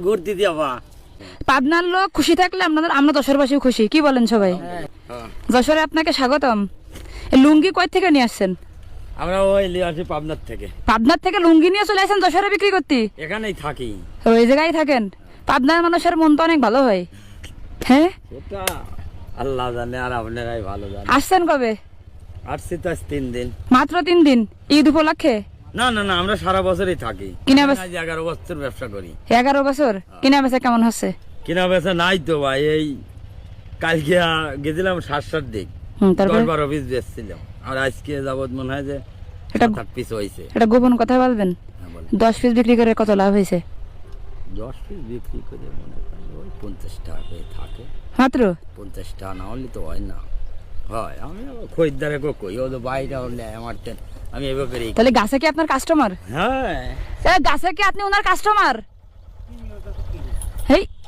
ঘুরতে দিয়াবা পাবনার লোক খুশি থাকলে আমরা যশোরবাসীও খুশি, কি বলেন সবাই? যশোরে আপনাকে স্বাগতম। লুঙ্গি কই থেকে নিয়ে আসছেন? আমরা ওই লিয়ে আসি পাবনার থেকে। পাবনার থেকে লুঙ্গি নিয়ে চলে আসেন যশোরে বিক্রি করতে? এখানেই থাকি। ওই জায়গায় থাকেন? পাবনার মানুষের মন তো অনেক ভালো হয়। হ্যাঁ, সেটা আল্লাহ জানে আর আপনারাই ভালো জানেন। আসছেন কবে? আসছি তো আজ 3 দিন। মাত্র 3 দিন? ঈদ উপলক্ষে? না না না, আমরা সারা বছরই থাকি। কিনা বেচা? আজ 11 বছর ব্যবসা করি। 11 বছর? কিনা বেচা কেমন হচ্ছে? কিনা বেচা নাই তো ভাই, এই কালকে গেছিলাম 7-7 দিক, তারপরে 10-12 পিস বেচছিলাম। আর আজকে যাবত মনে হয় যে এটা 7-8 পিস হয়েছে। এটা গোপন কথা বলবেন? হ্যাঁ, বলেন। 10 পিস বিক্রি করে কত লাভ হয়েছে? 10 পিস বিক্রি করে মনে করেন ওই 50 টাকা করে থাকে। মাত্র 50 টাকা না হলে তো হয় না। হয়, আমি আবার খরিদ্দারে কই ও তো বাইরে হলে আমার আমি এবার করি। তাহলে গাছে কি আপনার কাস্টমার? হ্যাঁ, গাছে কি আপনি ওনার কাস্টমার? এই